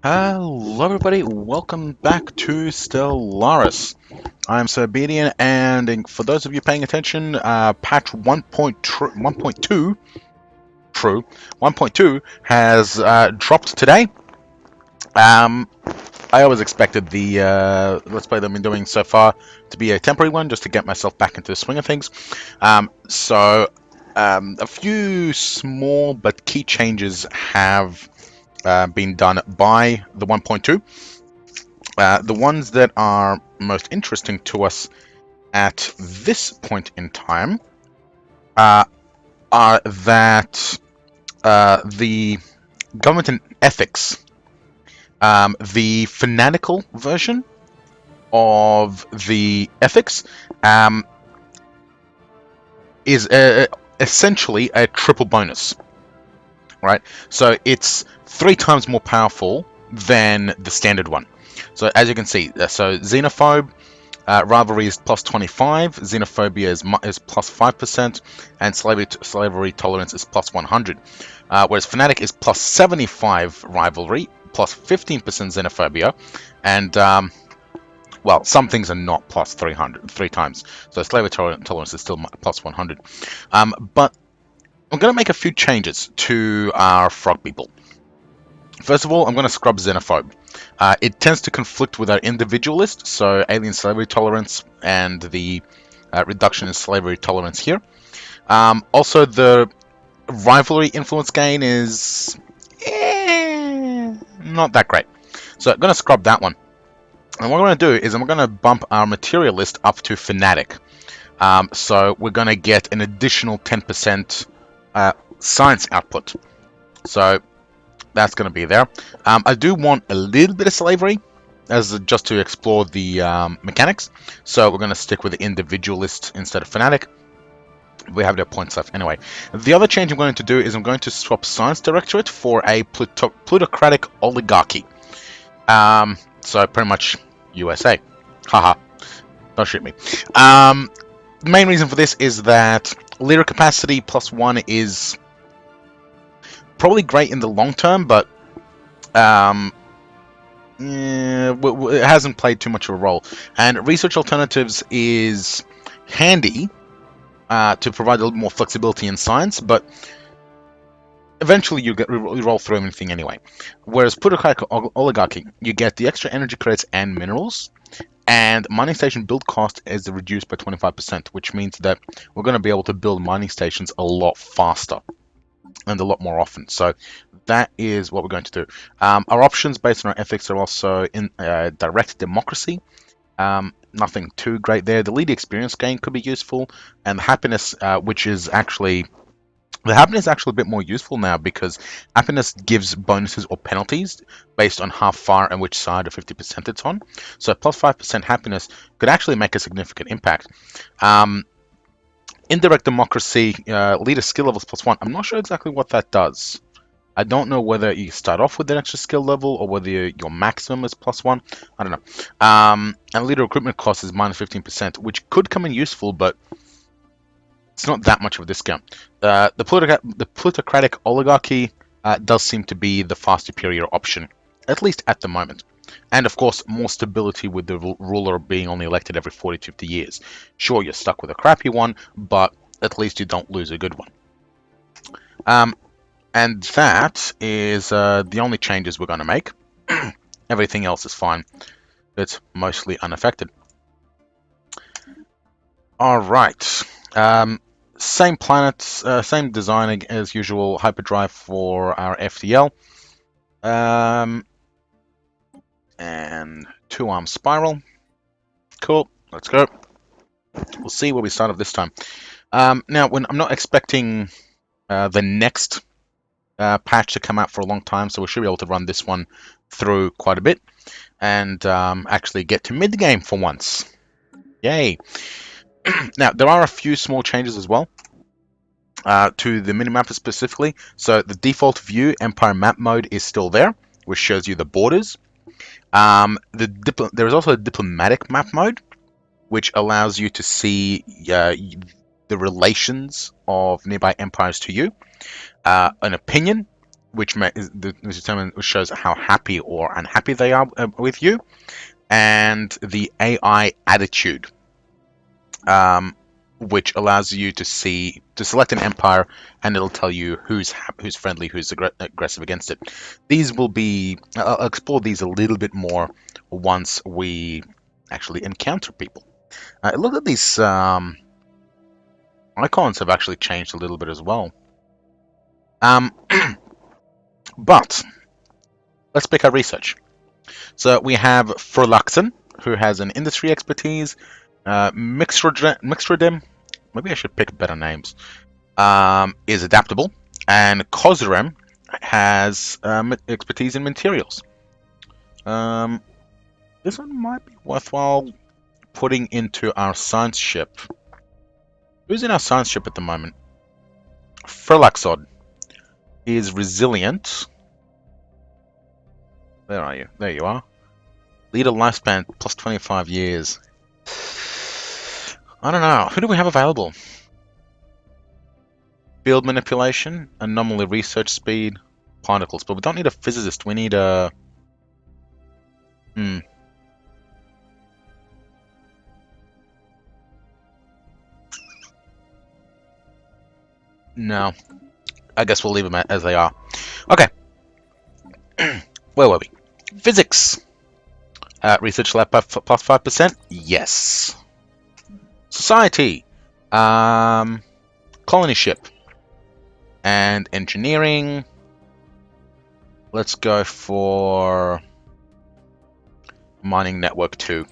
Hello everybody, welcome back to Stellaris. I'm Siberian, and for those of you paying attention, patch 1.2, true, 1.2 has dropped today. I always expected the Let's Play that I've been doing so far to be a temporary one, just to get myself back into the swing of things. A few small but key changes have been done by the 1.2. The ones that are most interesting to us at this point in time uh, are that the government and ethics, the fanatical version of the ethics, um, is essentially a triple bonus, right? So it's 3 times more powerful than the standard one. So as you can see, xenophobe, rivalry is plus 25, xenophobia is plus 5%, and slavery tolerance is plus 100. Whereas fanatic is plus 75 rivalry, plus 15% xenophobia, and well, some things are not plus 3 times. So slavery tolerance is still plus 100. But I'm going to make a few changes to our frog people. First of all, I'm going to scrub xenophobe. It tends to conflict with our individualist, so alien slavery tolerance and the reduction in slavery tolerance here. Also, the rivalry influence gain is not that great. So I'm going to scrub that one. And what I'm going to do is I'm going to bump our materialist up to fanatic. So we're going to get an additional 10% science output. So that's going to be there. I do want a little bit of slavery, as just to explore the mechanics. So we're going to stick with the individualist instead of fanatic. We have their points left anyway. The other change I'm going to do is I'm going to swap science directorate for a plutocratic oligarchy. So pretty much USA. Haha. Don't shoot me. The main reason for this is that leader capacity +1 is probably great in the long term, but it hasn't played too much of a role. And research alternatives is handy to provide a little more flexibility in science, but eventually you roll through everything anyway. Whereas plutocratic oligarchy, you get the extra energy credits and minerals, and mining station build cost is reduced by 25%, which means that we're going to be able to build mining stations a lot faster and a lot more often. So that is what we're going to do. Our options based on our ethics are also in direct democracy. Nothing too great there. The lead experience gain could be useful, and the happiness, which is actually a bit more useful now, because happiness gives bonuses or penalties based on how far and which side of 50% it's on. So plus 5% happiness could actually make a significant impact. Indirect democracy, leader skill levels +1. I'm not sure exactly what that does. I don't know whether you start off with an extra skill level or whether your maximum is +1. I don't know. And leader recruitment cost is -15%, which could come in useful, but it's not that much of a discount. The plutocratic oligarchy does seem to be the far superior option, at least at the moment. And of course, more stability with the ruler being only elected every 40 to 50 years. Sure, you're stuck with a crappy one, but at least you don't lose a good one. And that is the only changes we're going to make. Everything else is fine. It's mostly unaffected. All right. Same planets, same design as usual. Hyperdrive for our FTL. And 2-arm spiral. Cool. Let's go. We'll see where we start off this time. Now, when I'm not expecting the next patch to come out for a long time, so we should be able to run this one through quite a bit and actually get to mid-game for once. Yay! Now, there are a few small changes as well to the minimap specifically. So the default view Empire map mode is still there, which shows you the borders. There is also a diplomatic map mode, which allows you to see the relations of nearby empires to you. An opinion, which which shows how happy or unhappy they are with you, and the AI attitude, which allows you to select an empire, and it'll tell you who's friendly, who's aggressive against it. These will be I'll explore these a little bit more once we actually encounter people. Look at these icons have actually changed a little bit as well. But let's pick our research. So we have Furluxon, who has an industry expertise. Mixtradem, maybe I should pick better names, is adaptable. And Kozurem has expertise in materials. This one might be worthwhile putting into our science ship. Who's in our science ship at the moment? Furluxon is resilient. Where are you? There you are. Leader lifespan plus 25 years. I don't know. Who do we have available? Field manipulation, anomaly research speed, particles. But we don't need a physicist. We need a... No. I guess we'll leave them as they are. Okay. Where were we? Physics. Research lab plus 5%? Yes. Society. Colony ship. And engineering. Let's go for mining network 2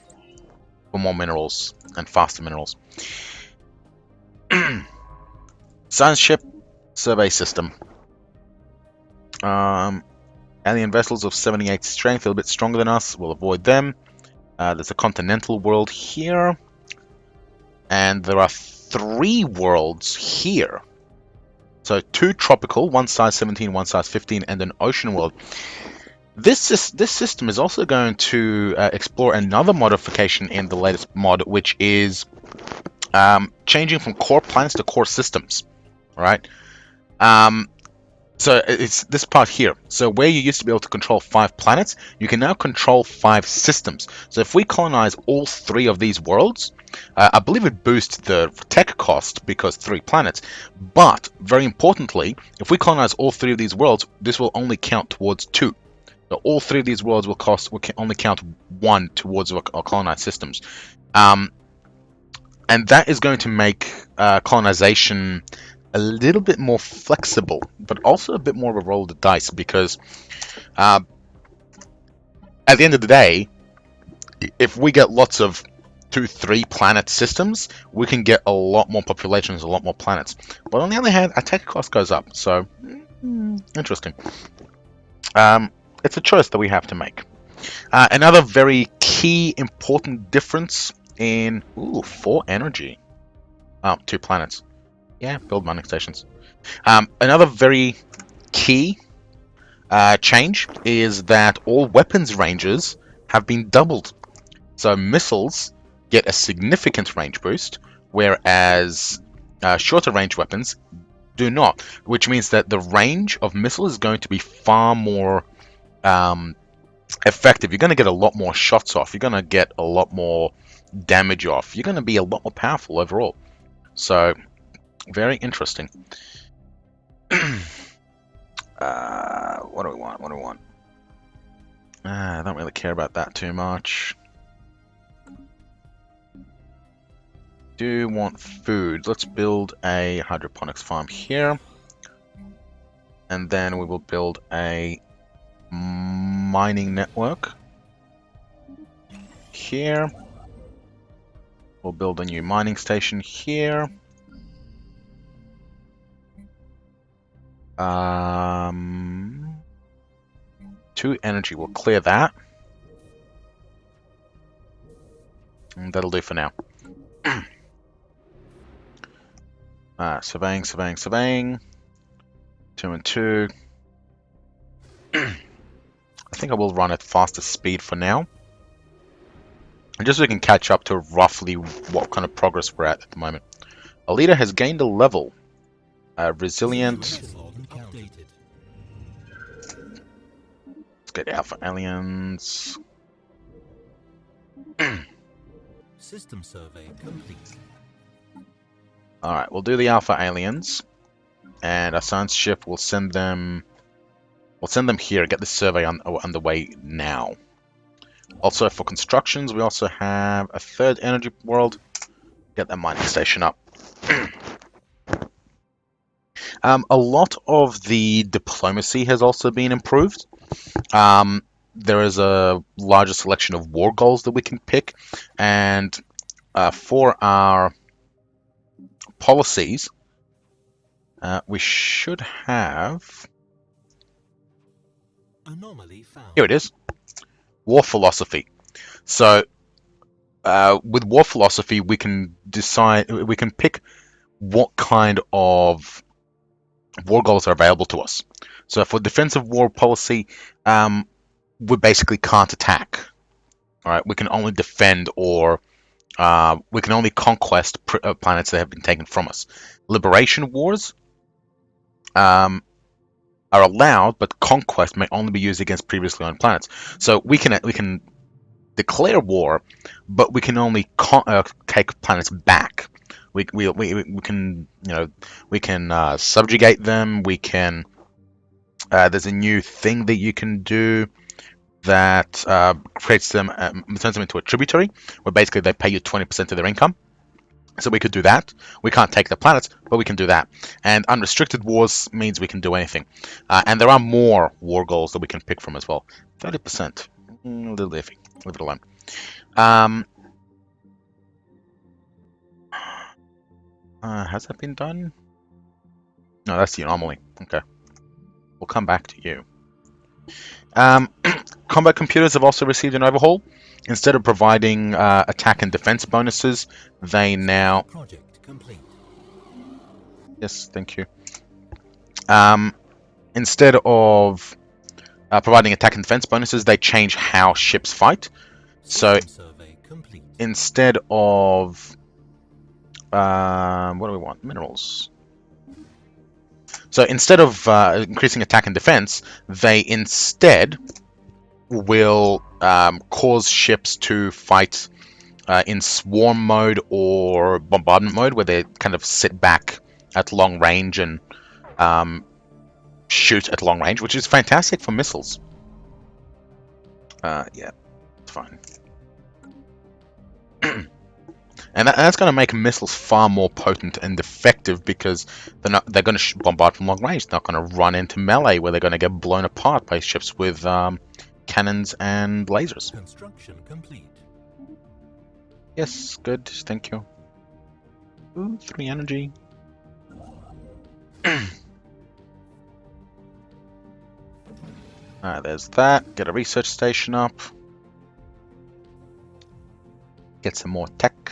for more minerals and faster minerals. Science ship survey system. Alien vessels of 78 strength, a little bit stronger than us. We'll avoid them. There's a continental world here. And there are 3 worlds here. So 2 tropical, 1 size 17, 1 size 15, and an ocean world. This system is also going to explore another modification in the latest mod, which is changing from core planets to core systems. Right? So it's this part here. So where you used to be able to control 5 planets, you can now control 5 systems. So if we colonize all 3 of these worlds, I believe it boosts the tech cost because 3 planets. But very importantly, if we colonize all 3 of these worlds, this will only count towards 2. So all 3 of these worlds will only count 1 towards our colonized systems. And that is going to make colonization a little bit more flexible, but also a bit more of a roll of the dice, because at the end of the day, if we get lots of 2-3 planet systems, we can get a lot more populations, a lot more planets. But on the other hand, our tech cost goes up, so interesting. It's a choice that we have to make. Another very key important difference in 4 energy. 2 planets. Yeah, build mining stations. Another very key change is that all weapons ranges have been doubled. So missiles get a significant range boost, whereas shorter range weapons do not, which means that the range of missile is going to be far more effective. You're going to get a lot more shots off. You're going to get a lot more damage off. You're going to be a lot more powerful overall. So very interesting. What do we want? I don't really care about that too much. Do want food. Let's build a hydroponics farm here. And then we will build a mining network here. We'll build a new mining station here. 2 energy, we'll clear that. And that'll do for now. Surveying. 2 and 2. I think I will run at faster speed for now. Just so we can catch up to roughly what kind of progress we're at the moment. A leader has gained a level. Resilient. get Alpha Aliens. System survey complete. Alright, we'll do the Alpha Aliens. And our science ship will send them... We'll send them here, get the survey underway now. Also, for constructions, we also have a third energy world. Get that mining station up. A lot of the diplomacy has also been improved. There is a larger selection of war goals that we can pick. And for our policies, we should have... Anomaly found. Here it is. War philosophy. So, with war philosophy, we can decide, we can pick what kind of war goals are available to us. So, for defensive war policy, we basically can't attack. All right, we can only defend, or we can only conquest planets that have been taken from us. Liberation wars are allowed, but conquest may only be used against previously owned planets. So we can declare war, but we can only take planets back. We can, you know, we can subjugate them. We can. There's a new thing that you can do that creates them, turns them into a tributary, where basically they pay you 20% of their income. So we could do that. We can't take the planets, but we can do that. And unrestricted wars means we can do anything. And there are more war goals that we can pick from as well. 30%. A little iffy. Leave it alone. Has that been done? No, that's the anomaly. Okay. We'll come back to you. Combat computers have also received an overhaul. Instead of providing attack and defense bonuses, they now... Project complete. Yes, thank you. Instead of providing attack and defense bonuses, they change how ships fight. So, instead of... what do we want? Minerals. So, instead of increasing attack and defense, they instead will cause ships to fight in swarm mode or bombardment mode, where they kind of sit back at long range and shoot at long range, which is fantastic for missiles. Yeah, it's fine. And that's going to make missiles far more potent and effective, because they're going to bombard from long range. They're not going to run into melee, where they're going to get blown apart by ships with cannons and lasers. Construction complete. Yes, good. Thank you. Ooh, 3 energy. There's that. Get a research station up. Get some more tech.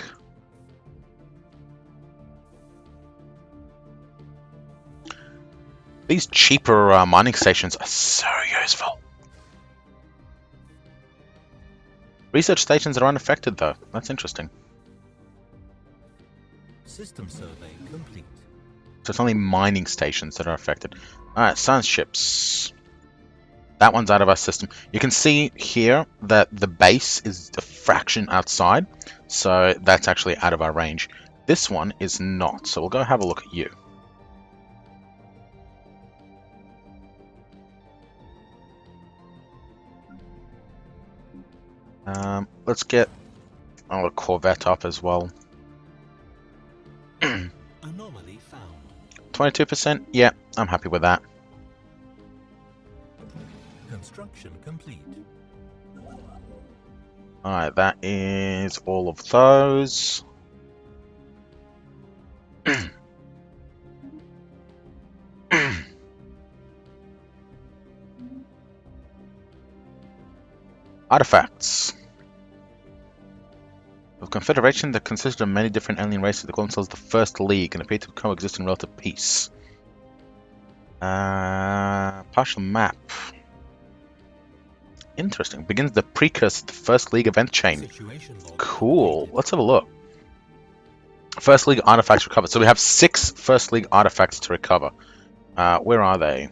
These cheaper mining stations are so useful. Research stations are unaffected, though. That's interesting. System survey complete. So it's only mining stations that are affected. Alright, science ships. That one's out of our system. You can see here that the base is a fraction outside, so that's actually out of our range. This one is not, so we'll go have a look at you. Let's get our Corvette up as well. Anomaly found. 22%? Yeah, I'm happy with that. Construction complete. Alright, that is all of those. Artifacts. A confederation that consisted of many different alien races that call themselves the First League and appear to coexist in relative peace. Partial map. Interesting. Begins the precursor to the First League event chain. Cool. Let's have a look. First League artifacts recovered. So we have 6 First League artifacts to recover. Where are they?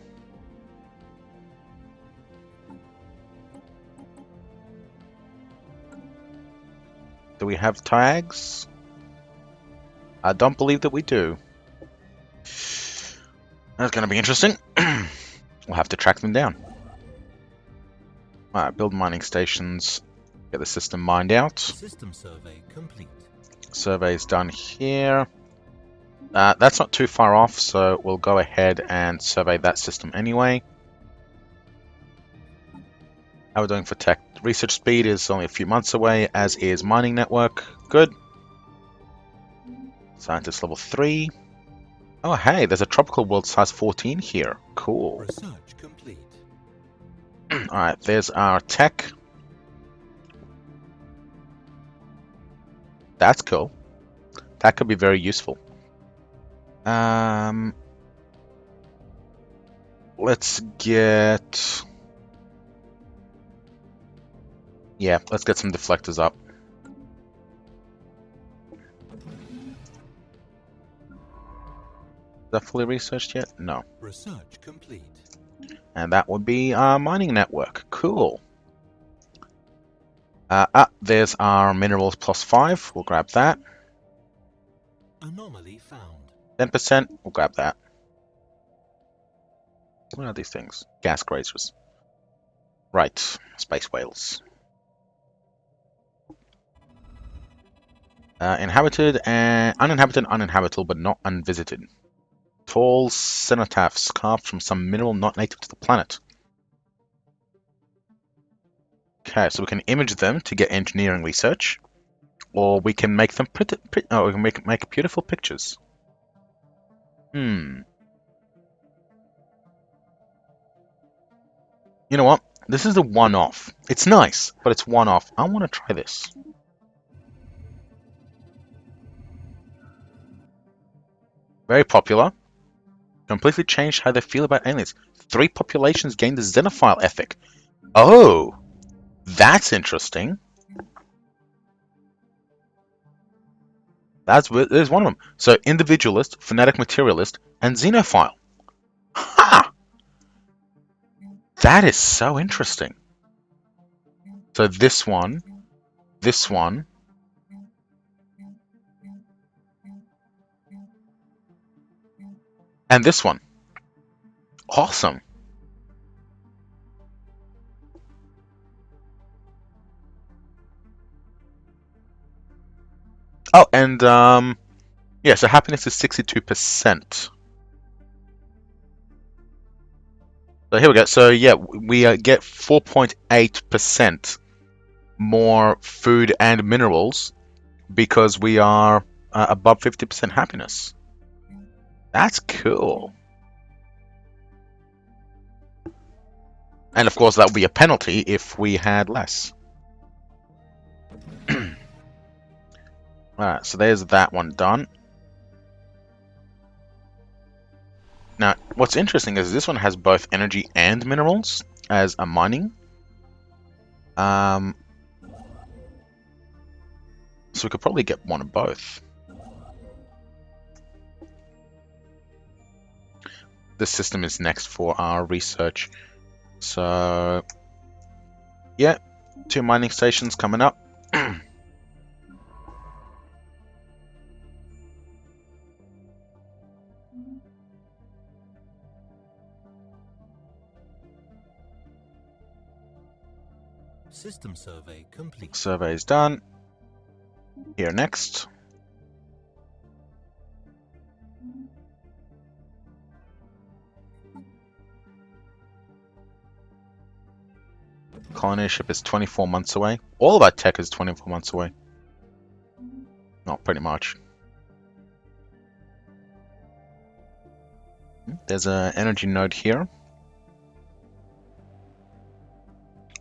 Do we have tags? I don't believe that we do. That's going to be interesting. We'll have to track them down. Alright, build mining stations. Get the system mined out. System survey complete. Survey's done here. That's not too far off, so we'll go ahead and survey that system anyway. How we're doing for tech? Research speed is only a few months away, as is mining network. Good. Scientist level 3. Oh, hey, there's a tropical world size 14 here. Cool. Research complete. Alright, there's our tech. That's cool. That could be very useful. Let's get... Yeah, let's get some deflectors up. Is that fully researched yet? No. Research complete. And that would be our mining network. Cool. There's our minerals plus 5. We'll grab that. Anomaly found. 10%. We'll grab that. What are these things? Gas grazers. Right. Space whales. Inhabited and uninhabited, uninhabitable, but not unvisited. Tall cenotaphs carved from some mineral not native to the planet. Okay, so we can image them to get engineering research, or we can make them we can make beautiful pictures. You know what? This is a one-off. It's nice, but it's one-off. I want to try this. Very popular. Completely changed how they feel about aliens. 3 populations gained the xenophile ethic. Oh, that's interesting. There's one of them. So, individualist, fanatic materialist, and xenophile. Ha! That is so interesting. So this one, and this one. Awesome. Oh, and yeah, so happiness is 62%. So here we go. So yeah, we get 4.8% more food and minerals because we are above 50% happiness. That's cool. And of course, that would be a penalty if we had less. Alright, so there's that one done. Now, what's interesting is this one has both energy and minerals as a mining. So we could probably get one of both. This system is next for our research. So, yeah, 2 mining stations coming up. System survey complete. Survey is done. Here next. Colony ship is 24 months away. All of our tech is 24 months away. Not pretty much. There's an energy node here.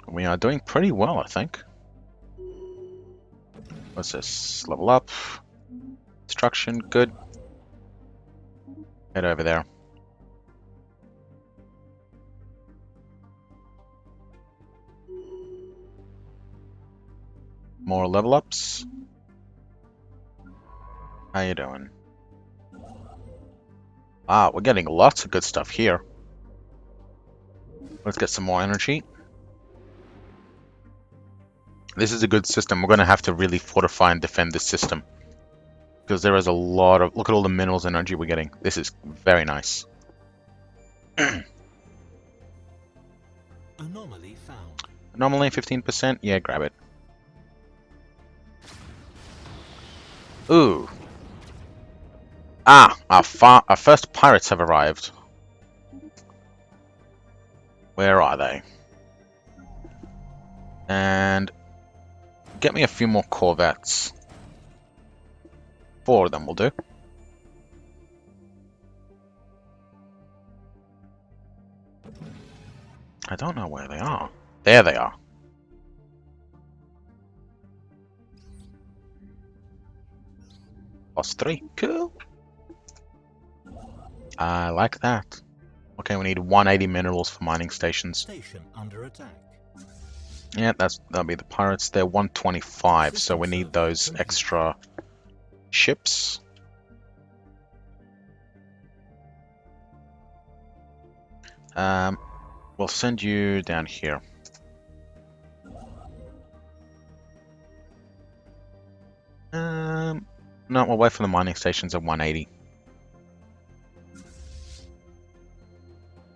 We are doing pretty well, I think. What's this? Level up. Destruction, good. Head over there. More level ups. How you doing? Ah, we're getting lots of good stuff here. Let's get some more energy. This is a good system. We're going to have to really fortify and defend this system. Because there is a lot of... Look at all the minerals and energy we're getting. This is very nice. Anomaly found. Anomaly 15%? Yeah, grab it. Ooh. Ah, our first pirates have arrived. Where are they? And get me a few more corvettes. 4 of them will do. I don't know where they are. There they are. +3. Cool. I like that. Okay, we need 180 minerals for mining stations. Station under attack. Yeah, that'll be the pirates. They're 125, so we need those extra ships. We'll send you down here. No, we'll wait for the mining stations at 180.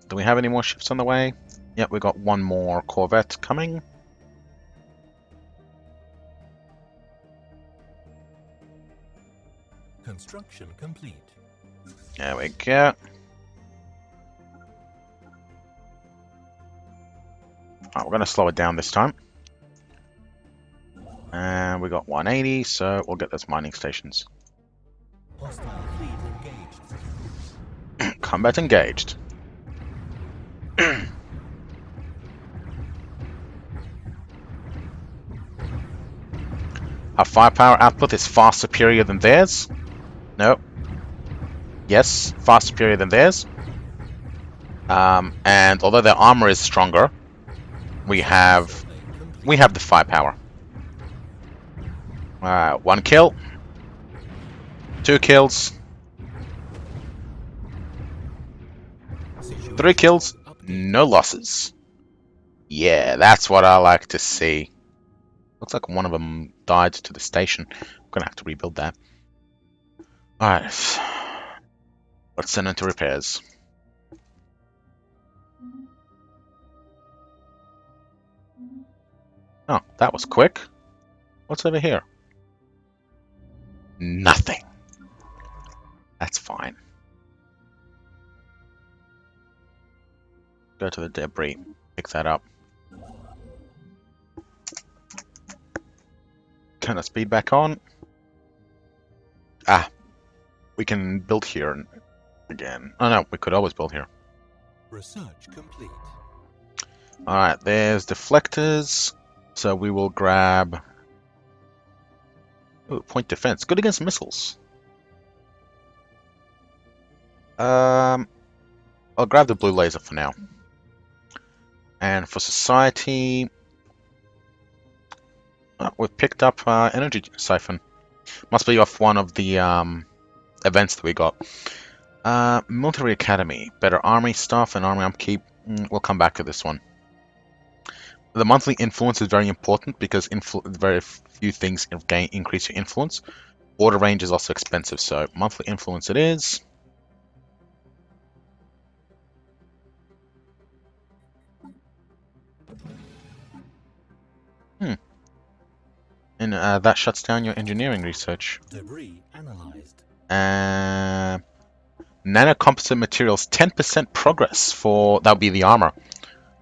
Do we have any more ships on the way? Yep, we got one more corvette coming. Construction complete. There we go. Alright, we're going to slow it down this time. And we got 180, so we'll get those mining stations. Hostile fleet engaged. Combat engaged. Our firepower output is far superior than theirs. No. Yes, far superior than theirs. And although their armor is stronger, we have the firepower. 1 kill. 2 kills. 3 kills. No losses. Yeah, that's what I like to see. Looks like one of them died to the station. I'm gonna have to rebuild that. Alright. Let's send into repairs. Oh, that was quick. What's over here? Nothing. That's fine. Go to the debris. Pick that up. Turn the speed back on. Ah. We can build here again. Oh no, we could always build here. Research complete. Alright, there's deflectors. So we will grab... Ooh, point defense. Good against missiles. I'll grab the blue laser for now. And for society... Oh, we've picked up energy siphon. Must be off one of the events that we got. Military Academy. Better army stuff and army upkeep. We'll come back to this one. The monthly influence is very important because very few things increase your influence. Order range is also expensive, so monthly influence it is. And that shuts down your engineering research. Debris analyzed. Nanocomposite materials, 10% progress for... That'll be the armor.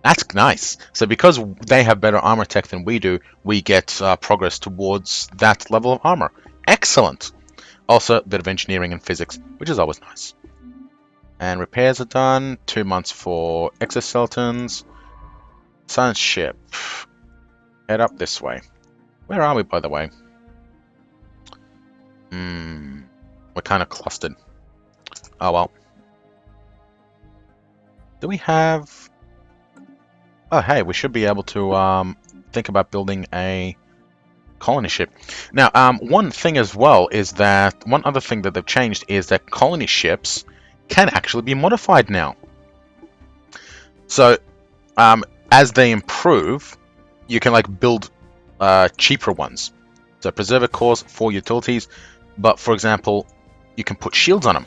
That's nice. So because they have better armor tech than we do, we get progress towards that level of armor. Excellent. Also, a bit of engineering and physics, which is always nice. And repairs are done. 2 months for exoskeletons. Science ship. Head up this way. Where are we, by the way? We're kind of clustered. Oh well. Do we have... Oh, hey, we should be able to think about building a colony ship. Now, one thing as well is that... One other thing that they've changed is that colony ships can actually be modified now. So, as they improve, you can, like, build cheaper ones. So preserver cores for utilities, but for example, you can put shields on them.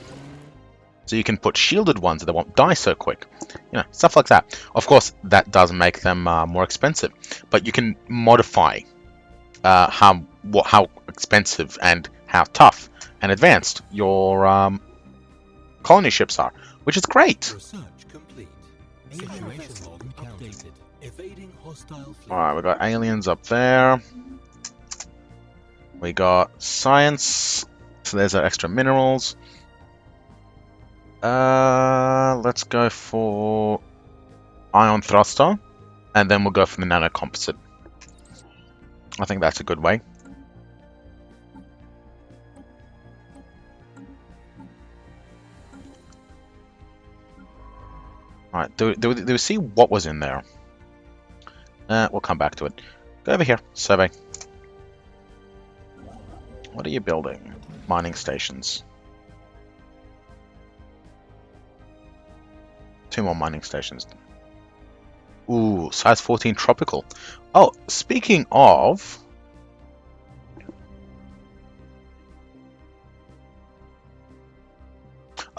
So you can put shielded ones that won't die so quick. You know, stuff like that. Of course, that does make them more expensive, but you can modify how expensive and how tough and advanced your colony ships are, which is great. Research complete. Situation log updated. Evading hostile fleet. Alright, we got aliens up there. We got science. So there's our extra minerals. Let's go for ion thruster, and then we'll go for the nano composite. I think that's a good way. Alright, do we see what was in there? We'll come back to it. Go over here, survey. What are you building? Mining stations. 2 more mining stations. Ooh, size 14 tropical. Oh, speaking of...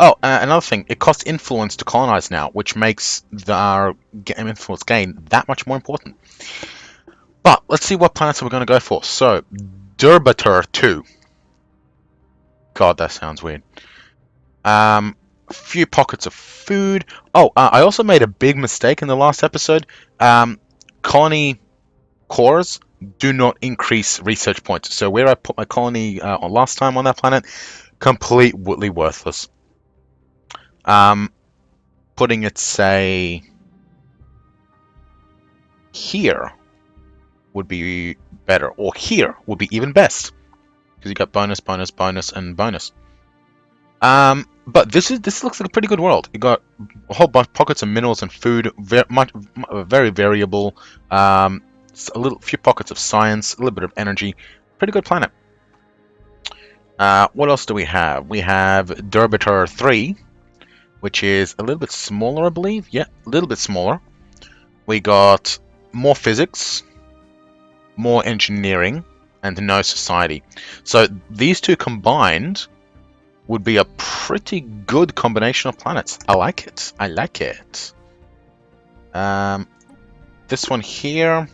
Oh, another thing. It costs influence to colonize now, which makes our influence gain that much more important. But let's see what planets we're going to go for. So, Derbatur 2. God, that sounds weird. A few pockets of food. Oh, I also made a big mistake in the last episode. Colony cores do not increase research points. So where I put my colony on last time on that planet, completely worthless. Putting it, say, here would be better, or here would be even best, because you got bonus, bonus, bonus, and bonus. But this looks like a pretty good world. You got a whole bunch of pockets of minerals and food, very variable. A few pockets of science, a little bit of energy. Pretty good planet. What else do we have? We have Derbatur 3, which is a little bit smaller, I believe. Yeah, a little bit smaller. We got more physics, more engineering, and no society. So these two combined would be a pretty good combination of planets. I like it. I like it. This one here,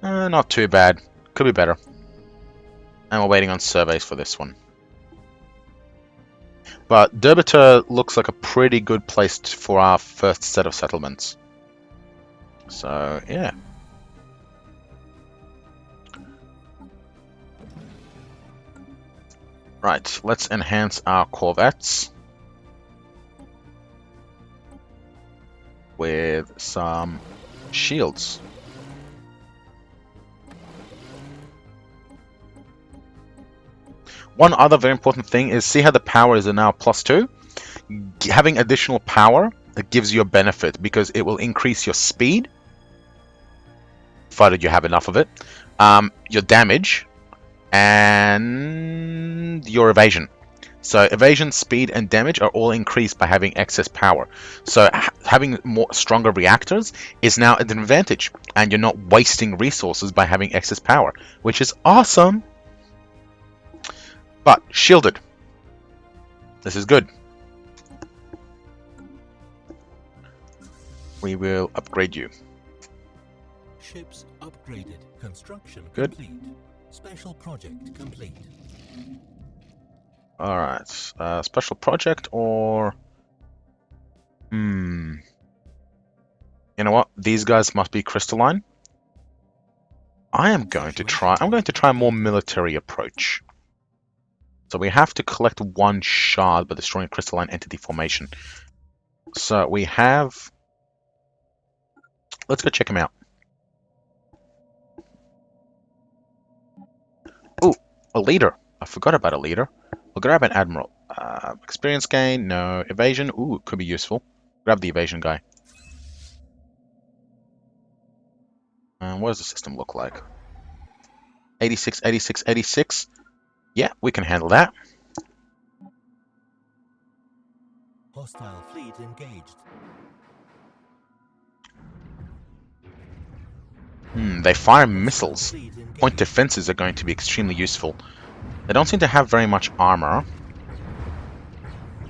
not too bad. Could be better. And we're waiting on surveys for this one. But Derbatur looks like a pretty good place for our first set of settlements. So, yeah. Right, let's enhance our corvettes with some shields. One other very important thing is, see how the power is now +2? Having additional power, it gives you a benefit because it will increase your speed, provided you have enough of it, your damage, and your evasion. So evasion, speed, and damage are all increased by having excess power. So having stronger reactors is now an advantage, and you're not wasting resources by having excess power, which is awesome. But shielded. This is good. We will upgrade you. Ships upgraded. Construction Good. complete. Special project complete. Alright. Special project or... You know what? These guys must be Crystalline. I'm going to try a more military approach. So we have to collect 1 shard by destroying a crystalline entity formation. So we have... Let's go check him out. Ooh, a leader. I forgot about a leader. We'll grab an admiral. Experience gain, no. Evasion, ooh, could be useful. Grab the evasion guy. What does the system look like? 86, 86, 86. Yeah, we can handle that. Hostile fleet engaged. They fire missiles. Point defenses are going to be extremely useful. They don't seem to have very much armor.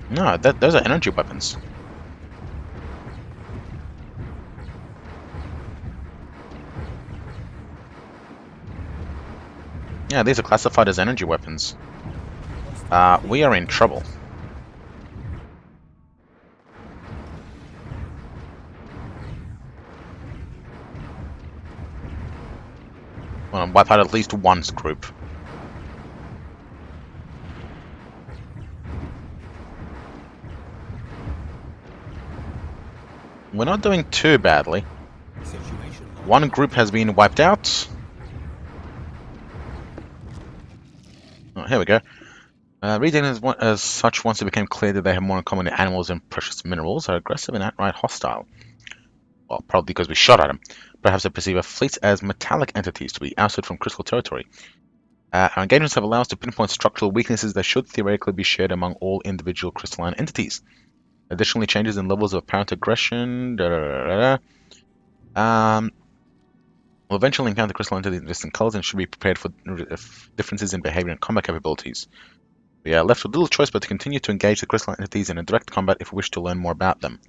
No, those are energy weapons. Yeah, these are classified as energy weapons. We are in trouble. Well, wipe out at least one group. We're not doing too badly. One group has been wiped out. Oh, here we go. Reading as such, once it became clear that they have more in common than animals and precious minerals, are aggressive and outright hostile. Well, probably because we shot at them. Perhaps they perceive our fleets as metallic entities to be ousted from crystal territory. Our engagements have allowed us to pinpoint structural weaknesses that should theoretically be shared among all individual crystalline entities. Additionally, changes in levels of apparent aggression... We'll eventually encounter crystal entities in distant colors and should be prepared for differences in behavior and combat capabilities. We are left with little choice but to continue to engage the crystal entities in a direct combat if we wish to learn more about them.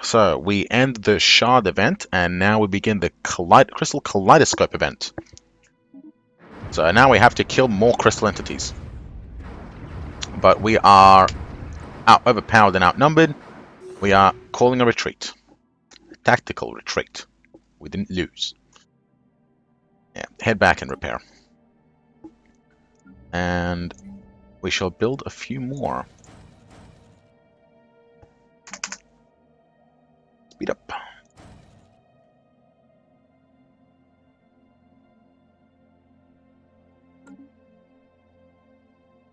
So we end the shard event, and now we begin the crystal kaleidoscope event. So now we have to kill more crystal entities. But we are overpowered and outnumbered. We are calling a retreat. A tactical retreat. We didn't lose. Yeah, head back and repair. And we shall build a few more. Speed up.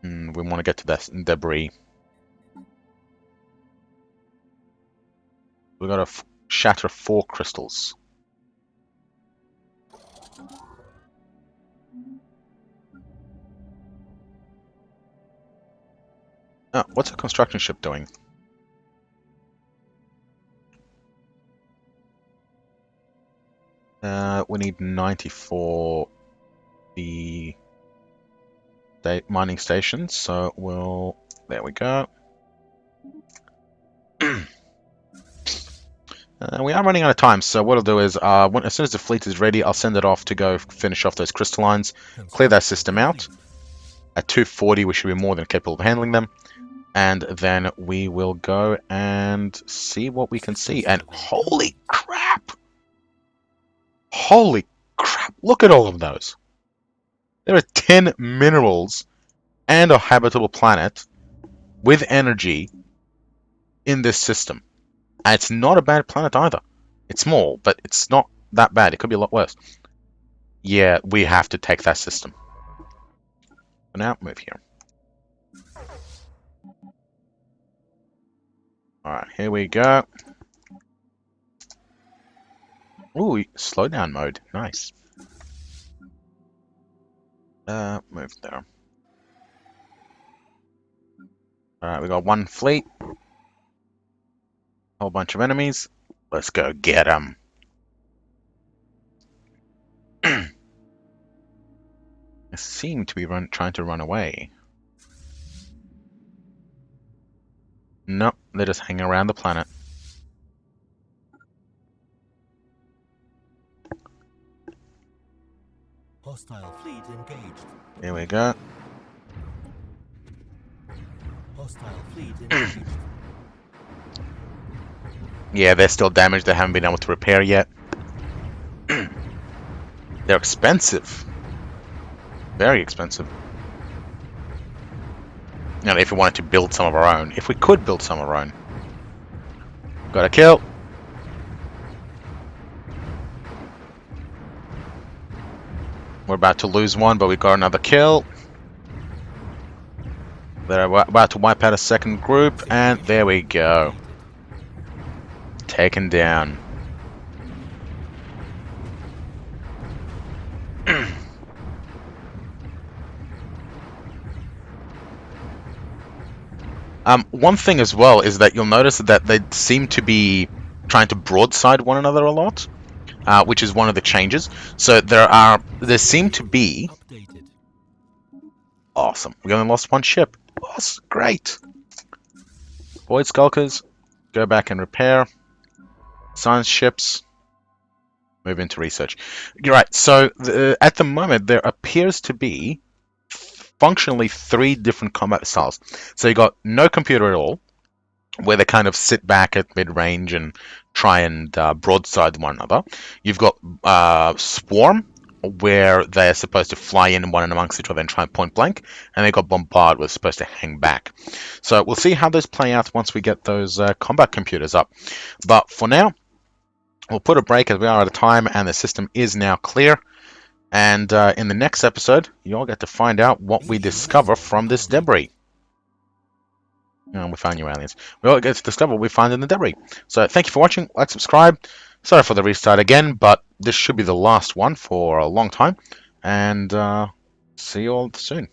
We want to get to that debris. We got to shatter 4 crystals. Oh, what's a construction ship doing? We need 90 for the mining stations, so we'll... There we go. We are running out of time, so what I'll do is, as soon as the fleet is ready, I'll send it off to go finish off those crystallines, clear that system out. At 240, we should be more than capable of handling them. And then we will go and see what we can see. And holy crap! Holy crap! Look at all of those! There are 10 minerals and a habitable planet with energy in this system. And it's not a bad planet either. It's small, but it's not that bad. It could be a lot worse. Yeah, we have to take that system. So now, move here. Alright, here we go. Ooh, slowdown mode. Nice. Move there. Alright, we got one fleet. Whole bunch of enemies. Let's go get them. They seem to be trying to run away. Nope, they're just hanging around the planet. Hostile fleet engaged. Here we go. Hostile fleet engaged. Yeah, they're still damaged. They haven't been able to repair yet. They're expensive. Very expensive. And if we wanted to build some of our own. If we could build some of our own. Got a kill. We're about to lose one, but we got another kill. They're about to wipe out a second group, and there we go. Taken down. One thing as well is that you'll notice that they seem to be trying to broadside one another a lot, which is one of the changes. So there seem to be Updated. awesome. We only lost one ship. Awesome, great. Void Skulkers, go back and repair. Science ships, move into research. You're right. So at the moment, there appears to be functionally 3 different combat styles. So you got no computer at all, where they kind of sit back at mid-range and try and broadside one another. You've got Swarm, where they're supposed to fly in one and amongst each other and try and point blank, and they got Bombard, where they're supposed to hang back. So we'll see how those play out once we get those combat computers up. But for now, we'll put a break as we are out of time, and the system is now clear. And in the next episode, you all get to find out what we discover from this debris. We found new aliens. We all get to discover what we find in the debris. So thank you for watching. Like, subscribe. Sorry for the restart again, but this should be the last one for a long time. And see you all soon.